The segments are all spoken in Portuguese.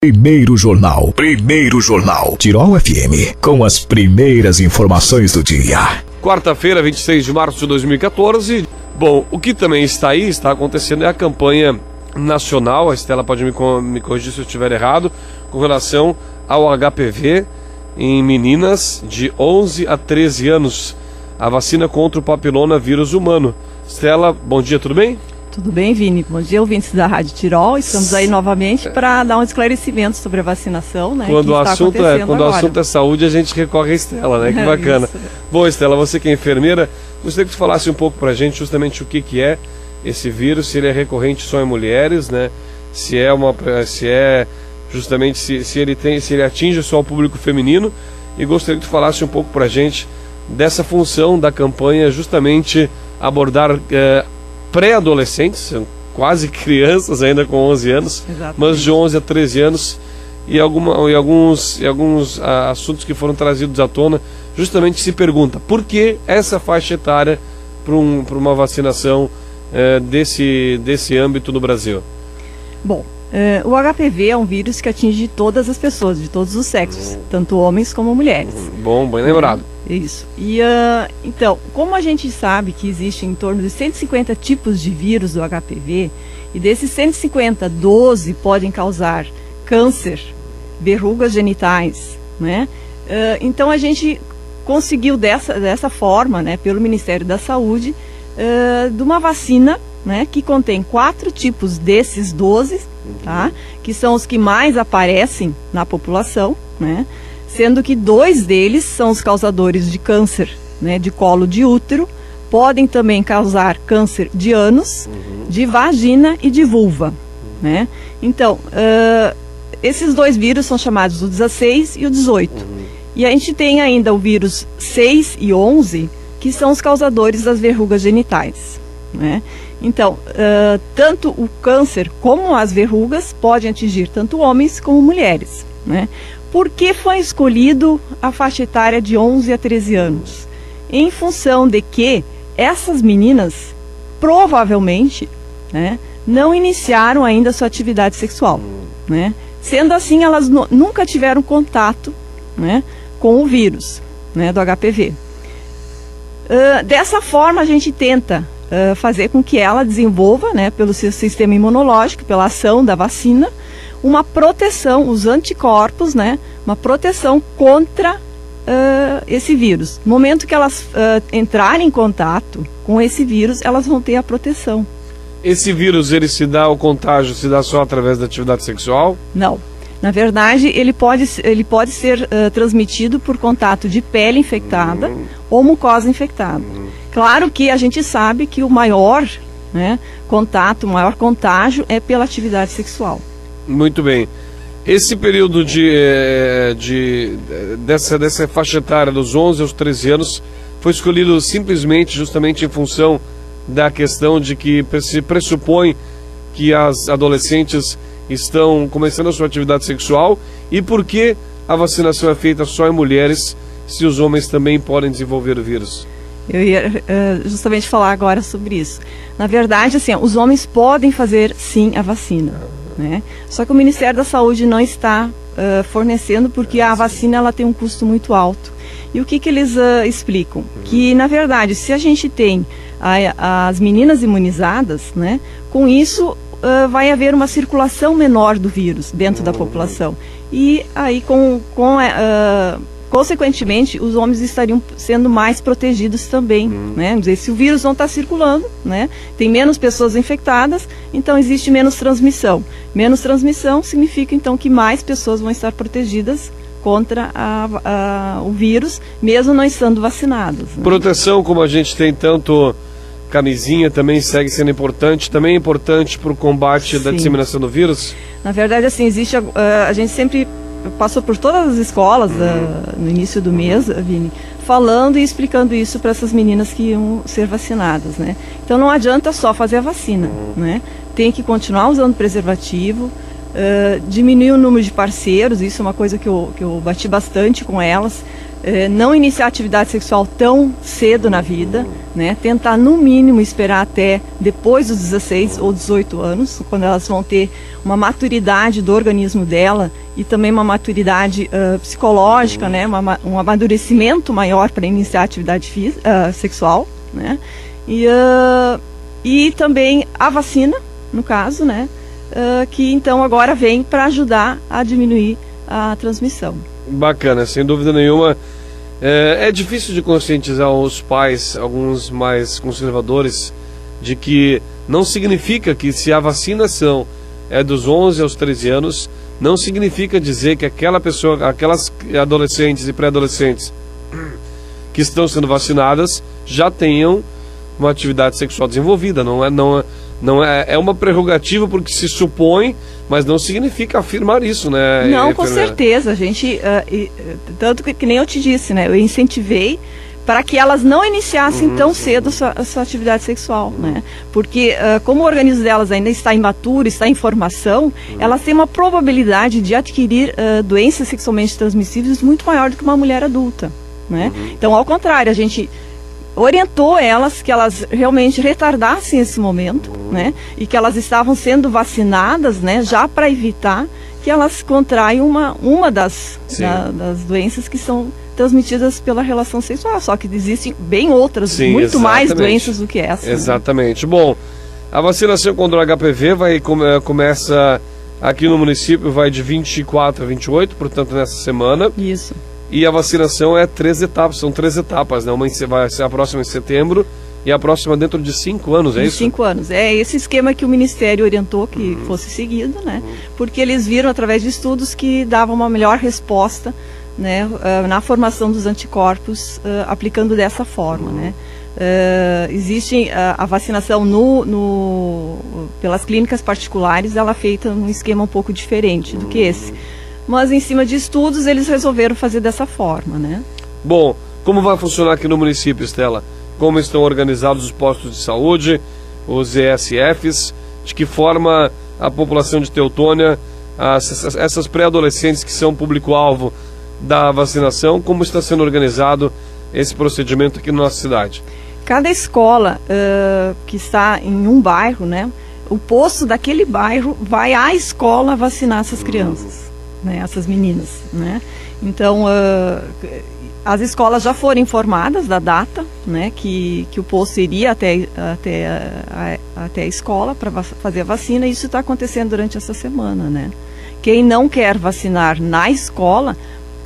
Primeiro Jornal. Tirol FM, com as primeiras informações do dia. Quarta-feira, 26 de março de 2014. Bom, o que também está acontecendo é a campanha nacional, a Estela pode me corrigir se eu estiver errado, com relação ao HPV em meninas de 11 a 13 anos, a vacina contra o papilonavírus humano. Estela, bom dia, tudo bem? Tudo bem, Vini? Bom dia, ouvintes da Rádio Tirol. Estamos aí novamente para dar um esclarecimento sobre a vacinação, né? Quando o assunto é saúde, a gente recorre à Estela, né? Que bacana. Bom, Estela, você que é enfermeira, gostaria que você falasse um pouco para a gente justamente o que é esse vírus, se ele é recorrente só em mulheres, né? Se ele atinge só o público feminino, e gostaria que você falasse um pouco para a gente dessa função da campanha, justamente abordar pré-adolescentes, quase crianças ainda com 11 anos, exatamente, mas de 11 a 13 anos, e alguns assuntos que foram trazidos à tona, justamente se pergunta por que essa faixa etária para uma vacinação desse âmbito no Brasil? Bom, o HPV é um vírus que atinge todas as pessoas, de todos os sexos, tanto homens como mulheres. Bom, bem lembrado. Isso. E então, como a gente sabe que existe em torno de 150 tipos de vírus do HPV, e desses 150, 12 podem causar câncer, verrugas genitais, né? Então a gente conseguiu dessa forma, né, pelo Ministério da Saúde, de uma vacina, né, que contém 4 tipos desses 12, tá? Que são os que mais aparecem na população, né? Sendo que 2 deles são os causadores de câncer, né, de colo de útero, podem também causar câncer de ânus, de vagina e de vulva, né? Então, esses 2 vírus são chamados o 16 e o 18. E a gente tem ainda o vírus 6 e 11, que são os causadores das verrugas genitais, né? Então, tanto o câncer como as verrugas podem atingir tanto homens como mulheres, né? Por que foi escolhido a faixa etária de 11 a 13 anos? Em função de que essas meninas, provavelmente, né, não iniciaram ainda sua atividade sexual, né? Sendo assim, elas nunca tiveram contato, né, com o vírus, né, do HPV. Dessa forma, a gente tenta fazer com que ela desenvolva, né, pelo seu sistema imunológico, pela ação da vacina, uma proteção, os anticorpos, né, uma proteção contra esse vírus. No momento que elas entrarem em contato com esse vírus, elas vão ter a proteção. Esse vírus, ele se dá, o contágio se dá só através da atividade sexual? Não. Na verdade, ele pode ser transmitido por contato de pele infectada ou mucosa infectada. Claro que a gente sabe que o maior, né, contato, o maior contágio é pela atividade sexual. Muito bem. Esse período dessa faixa etária dos 11 aos 13 anos foi escolhido simplesmente justamente em função da questão de que se pressupõe que as adolescentes estão começando a sua atividade sexual, e por que a vacinação é feita só em mulheres, se os homens também podem desenvolver o vírus? Eu ia justamente falar agora sobre isso. Na verdade, assim, os homens podem fazer sim a vacina, né? Só que o Ministério da Saúde não está fornecendo, porque a vacina ela tem um custo muito alto. E o que eles explicam? Que, na verdade, se a gente tem as meninas imunizadas, né, com isso vai haver uma circulação menor do vírus dentro da população. E aí, consequentemente, os homens estariam sendo mais protegidos também, né? Quer dizer, se o vírus não está circulando, né, tem menos pessoas infectadas, então existe menos transmissão. Menos transmissão significa, então, que mais pessoas vão estar protegidas contra o vírus, mesmo não estando vacinadas, né? Proteção, como a gente tem tanto camisinha, também segue sendo importante, também é importante para o combate da disseminação do vírus? Na verdade, assim, existe, a gente sempre passou por todas as escolas no início do mês, Vini, falando e explicando isso para essas meninas que iam ser vacinadas, né? Então não adianta só fazer a vacina, né? Tem que continuar usando preservativo, diminuir o número de parceiros, isso é uma coisa que eu bati bastante com elas. Não iniciar atividade sexual tão cedo na vida, né? Tentar no mínimo esperar até depois dos 16 ou 18 anos, quando elas vão ter uma maturidade do organismo dela e também uma maturidade psicológica, né? Um amadurecimento maior para iniciar a atividade sexual, né? E também a vacina, no caso, né? Que então agora vem para ajudar a diminuir a transmissão. Bacana, sem dúvida nenhuma. É difícil de conscientizar os pais, alguns mais conservadores, de que não significa que se a vacinação é dos 11 aos 13 anos, não significa dizer que aquela pessoa, aquelas adolescentes e pré-adolescentes que estão sendo vacinadas já tenham uma atividade sexual desenvolvida. É uma prerrogativa porque se supõe, mas não significa afirmar isso, né? Não, com certeza, a gente, tanto que nem eu te disse, né? Eu incentivei para que elas não iniciassem tão cedo a sua atividade sexual, né? Porque como o organismo delas ainda está imaturo, está em formação, elas têm uma probabilidade de adquirir doenças sexualmente transmissíveis muito maior do que uma mulher adulta, né? Então, ao contrário, a gente orientou elas que elas realmente retardassem esse momento, né? E que elas estavam sendo vacinadas, né? Já para evitar que elas contraiam uma das doenças que são transmitidas pela relação sexual. Só que existem bem outras, muito mais doenças do que essa. Exatamente. Né? Bom, a vacinação contra o HPV começa aqui no município, vai de 24 a 28, portanto nessa semana. Isso. E a vacinação é 3 etapas, são 3 etapas, né? Uma vai ser a próxima em setembro e a próxima dentro de 5 anos, é isso? 5 anos. É esse esquema que o Ministério orientou que fosse seguido, né? Porque eles viram através de estudos que dava uma melhor resposta, né? Na formação dos anticorpos, aplicando dessa forma, né? Existe a vacinação pelas clínicas particulares, ela é feita num esquema um pouco diferente do que esse. Mas em cima de estudos eles resolveram fazer dessa forma, né? Bom, como vai funcionar aqui no município, Estela? Como estão organizados os postos de saúde, os ESFs? De que forma a população de Teutônia, essas pré-adolescentes que são público-alvo da vacinação, como está sendo organizado esse procedimento aqui na nossa cidade? Cada escola que está em um bairro, né? O posto daquele bairro vai à escola vacinar essas crianças. Né, essas meninas, né? Então as escolas já foram informadas da data, né, que o posto iria até a escola para fazer a vacina, e isso está acontecendo durante essa semana, né? Quem não quer vacinar na escola,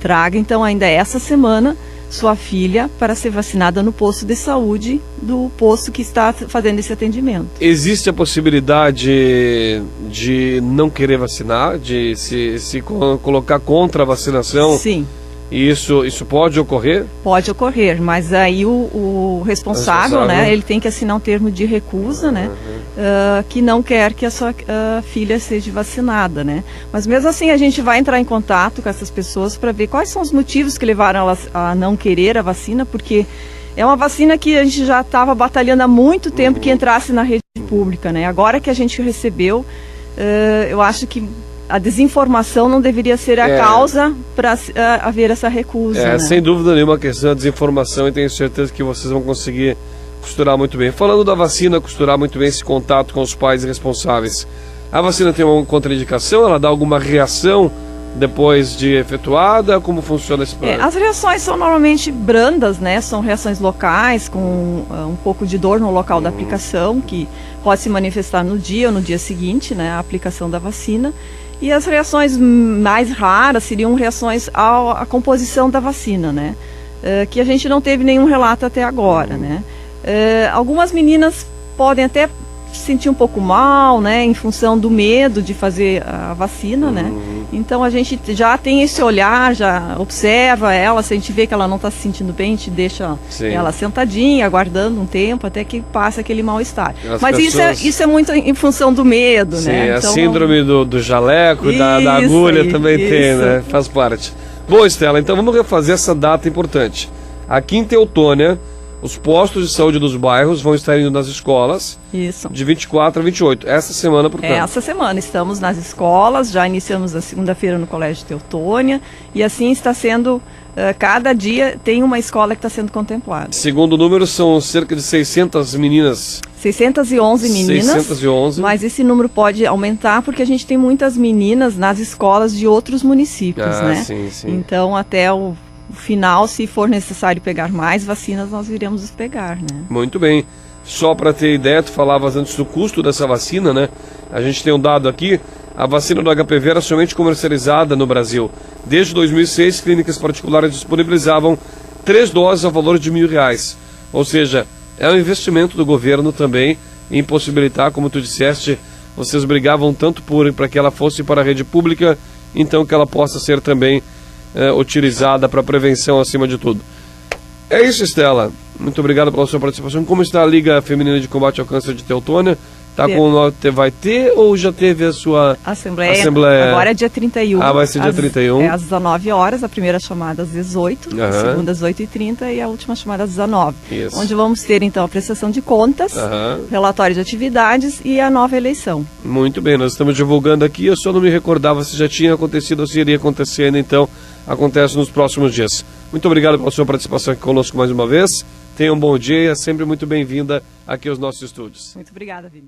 traga então ainda essa semana sua filha para ser vacinada no posto de saúde do posto que está fazendo esse atendimento. Existe a possibilidade de não querer vacinar, de se colocar contra a vacinação? Sim. E isso pode ocorrer? Pode ocorrer, mas aí o responsável, né, ele tem que assinar um termo de recusa, né, que não quer que a sua filha seja vacinada, né. Mas mesmo assim a gente vai entrar em contato com essas pessoas para ver quais são os motivos que levaram elas a não querer a vacina, porque é uma vacina que a gente já estava batalhando há muito tempo que entrasse na rede pública, né. Agora que a gente recebeu, eu acho que a desinformação não deveria ser a causa para haver essa recusa. Né? Sem dúvida nenhuma, a questão da desinformação, e tenho certeza que vocês vão conseguir costurar muito bem. Falando da vacina, costurar muito bem esse contato com os pais responsáveis. A vacina tem uma contraindicação? Ela dá alguma reação depois de efetuada? Como funciona esse plano? As reações são normalmente brandas, né? São reações locais, com um pouco de dor no local da aplicação, que pode se manifestar no dia ou no dia seguinte, né? A aplicação da vacina. E as reações mais raras seriam reações à composição da vacina, né? Que a gente não teve nenhum relato até agora, né? Algumas meninas podem até se sentir um pouco mal, né? Em função do medo de fazer a vacina, né? Então a gente já tem esse olhar, já observa ela, se a gente vê que ela não está se sentindo bem, a gente deixa ela sentadinha, aguardando um tempo até que passe aquele mal-estar. Mas pessoas... isso é muito em função do medo, né? Então, a síndrome do jaleco, da agulha também tem, né? Faz parte. Bom, Estela, então vamos refazer essa data importante. Aqui em Teutônia, Os postos de saúde dos bairros vão estar indo nas escolas. Isso. De 24 a 28. Essa semana, portanto. Essa semana estamos nas escolas, já iniciamos a segunda-feira no Colégio Teutônia, e assim está sendo, cada dia tem uma escola que está sendo contemplada. Segundo o número, são cerca de 600 meninas. 611 meninas, 611. Mas esse número pode aumentar porque a gente tem muitas meninas nas escolas de outros municípios, né? Sim, sim. Então, até o final, se for necessário pegar mais vacinas, nós iremos pegar, né? Muito bem. Só para ter ideia, tu falavas antes do custo dessa vacina, né? A gente tem um dado aqui, a vacina do HPV era somente comercializada no Brasil. Desde 2006, clínicas particulares disponibilizavam 3 doses ao valor de R$1.000. Ou seja, é um investimento do governo também em possibilitar, como tu disseste, vocês brigavam tanto para que ela fosse para a rede pública, então que ela possa ser também utilizada para prevenção acima de tudo. É isso, Estela. Muito obrigado pela sua participação. Como está a Liga Feminina de Combate ao Câncer de Teutônia? Vai ter ou já teve a sua Assembleia? Agora é dia 31. Vai ser dia 31. Às 19 horas, a primeira chamada às 18, a segunda às 8h30 e a última chamada às 19. Isso. Onde vamos ter, então, a prestação de contas, relatório de atividades e a nova eleição. Muito bem, nós estamos divulgando aqui, eu só não me recordava se já tinha acontecido ou se iria acontecer ainda, então acontece nos próximos dias. Muito obrigado pela sua participação aqui conosco mais uma vez. Tenha um bom dia e é sempre muito bem-vinda aqui aos nossos estúdios. Muito obrigada, Vini.